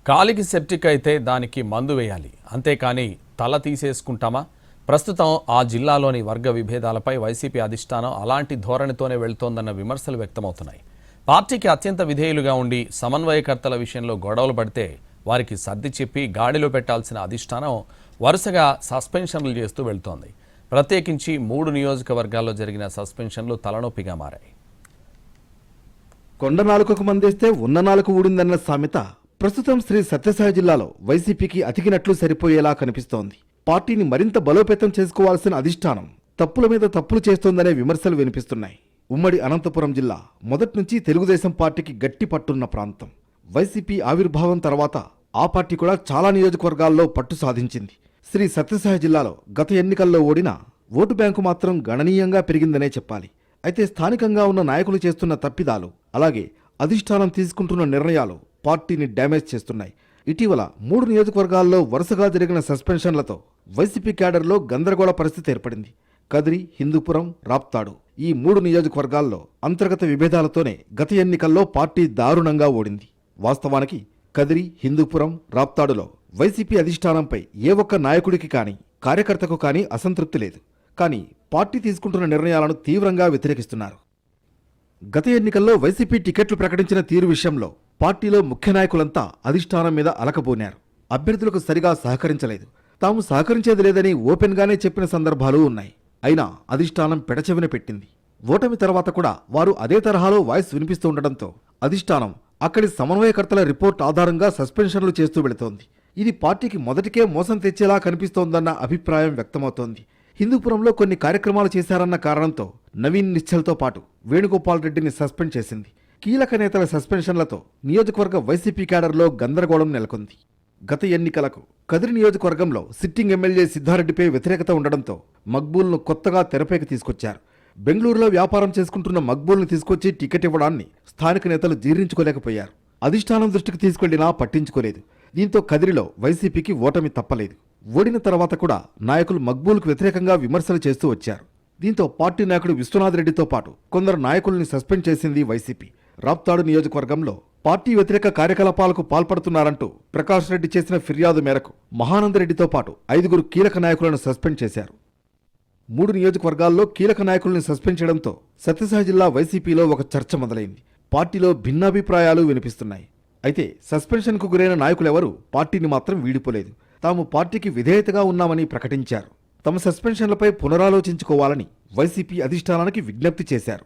కాలికి సెప్టిక్ అయితే దానికి మందు వేయాలి, అంతేకాని తల తీసేసుకుంటామా? ప్రస్తుతం ఆ జిల్లాలోని వర్గ విభేదాలపై వైసీపీ అధిష్టానం అలాంటి ధోరణితోనే వెళ్తోందన్న విమర్శలు వ్యక్తమవుతున్నాయి. పార్టీకి అత్యంత విధేయులుగా ఉండి సమన్వయకర్తల విషయంలో గొడవలు పడితే వారికి సర్ది చెప్పి గాడిలో పెట్టాల్సిన అధిష్టానం వరుసగా సస్పెన్షన్లు చేస్తూ వెళ్తోంది. ప్రత్యేకించి 3 నియోజకవర్గాల్లో జరిగిన సస్పెన్షన్లు తలనొప్పిగా మారాయి. కొండ నాలుకకు మందేస్తే ఉన్న నాలుక ఊడిందన్న సామెత ప్రస్తుతం శ్రీ సత్యసాయి జిల్లాలో వైసీపీకి అతికినట్లు సరిపోయేలా కనిపిస్తోంది. పార్టీని మరింత బలోపేతం చేసుకోవాల్సిన అధిష్టానం తప్పుల మీద తప్పులు చేస్తోందనే విమర్శలు వినిపిస్తున్నాయి. ఉమ్మడి అనంతపురం జిల్లా మొదటి నుంచి తెలుగుదేశం పార్టీకి గట్టి పట్టున్న ప్రాంతం. వైసీపీ ఆవిర్భావం తర్వాత ఆ పార్టీ కూడా చాలా నియోజకవర్గాల్లో పట్టు సాధించింది. శ్రీ సత్యసాయి జిల్లాలో గత ఎన్నికల్లో ఓడిన ఓటు బ్యాంకు మాత్రం గణనీయంగా పెరిగిందనే చెప్పాలి. అయితే స్థానికంగా ఉన్న నాయకులు చేస్తున్న తప్పిదాలు, అలాగే అధిష్టానం తీసుకుంటున్న నిర్ణయాలు పార్టీని డ్యామేజ్ చేస్తున్నాయి. ఇటీవల 3 నియోజకవర్గాల్లో వరుసగా జరిగిన సస్పెన్షన్లతో వైసీపీ క్యాడర్లో గందరగోళ పరిస్థితి ఏర్పడింది. కదిరి, హిందూపురం, రాప్తాడు ఈ 3 నియోజకవర్గాల్లో అంతర్గత విభేదాలతోనే గత ఎన్నికల్లో పార్టీ దారుణంగా ఓడింది. వాస్తవానికి కదిరి, హిందూపురం, రాప్తాడులో వైసీపీ అధిష్టానంపై ఏ ఒక్క నాయకుడికి కానీ కార్యకర్తకు కానీ అసంతృప్తి లేదు. కానీ పార్టీ తీసుకుంటున్న నిర్ణయాలను తీవ్రంగా వ్యతిరేకిస్తున్నారు. గత ఎన్నికల్లో వైసీపీ టికెట్లు ప్రకటించిన తీరు విషయంలో పార్టీలో ముఖ్య నాయకులంతా అధిష్టానం మీద అలకబోనారు. అభ్యర్థులకు సరిగా సహకరించలేదు. తాము సహకరించేది లేదని ఓపెన్గానే చెప్పిన సందర్భాలు ఉన్నాయి. అయినా అధిష్టానం పెడచెవిన పెట్టింది. ఓటమి తర్వాత కూడా వారు అదే తరహాలో వాయిస్ వినిపిస్తూ ఉండడంతో అధిష్టానం అక్కడి సమన్వయకర్తల రిపోర్ట్ ఆధారంగా సస్పెన్షన్లు చేస్తూ వెళుతోంది. ఇది పార్టీకి మొదటికే మోసం తెచ్చేలా కనిపిస్తోందన్న అభిప్రాయం వ్యక్తమవుతోంది. హిందూపురంలో కొన్ని కార్యక్రమాలు చేశారన్న కారణంతో నవీన్ నిశ్చల్తో పాటు వేణుగోపాల్ రెడ్డిని సస్పెండ్ చేసింది. కీలక నేతల సస్పెన్షన్లతో నియోజకవర్గ వైసీపీ క్యాడర్లో గందరగోళం నెలకొంది. గత ఎన్నికలకు కదిరి నియోజకవర్గంలో సిట్టింగ్ ఎమ్మెల్యే సిద్ధారెడ్డిపై వ్యతిరేకత ఉండడంతో మక్బూల్ను కొత్తగా తెరపైకి తీసుకొచ్చారు. బెంగళూరులో వ్యాపారం చేసుకుంటున్న మక్బూల్ను తీసుకొచ్చి టికెట్ ఇవ్వడాన్ని స్థానిక నేతలు జీర్ణించుకోలేకపోయారు. అధిష్టానం దృష్టికి తీసుకెళ్లినా పట్టించుకోలేదు. దీంతో కదిరిలో వైసీపీకి ఓటమి తప్పలేదు. ఓడిన తర్వాత కూడా నాయకులు మక్బూల్కు వ్యతిరేకంగా విమర్శలు చేస్తూ వచ్చారు. దీంతో పార్టీ నాయకుడు విశ్వనాథ్ రెడ్డితో పాటు కొందరు నాయకుల్ని సస్పెండ్ చేసింది వైసీపీ. రాప్తాడు నియోజకవర్గంలో పార్టీ వ్యతిరేక కార్యకలాపాలకు పాల్పడుతున్నారంటూ ప్రకాష్ రెడ్డి చేసిన ఫిర్యాదు మేరకు మహానందరెడ్డితో పాటు 5 కీలక నాయకులను సస్పెండ్ చేశారు. 3 నియోజకవర్గాల్లో కీలక నాయకుల్ని సస్పెండ్ చేయడంతో సత్యసాయి జిల్లా వైసీపీలో ఒక చర్చ మొదలైంది. పార్టీలో భిన్నాభిప్రాయాలు వినిపిస్తున్నాయి. అయితే సస్పెన్షన్కు గురైన నాయకులెవరూ పార్టీని మాత్రం వీడిపోలేదు. తాము పార్టీకి విధేయతగా ఉన్నామని ప్రకటించారు. తమ సస్పెన్షన్లపై పునరాలోచించుకోవాలని వైసీపీ అధిష్టానానికి విజ్ఞప్తి చేశారు.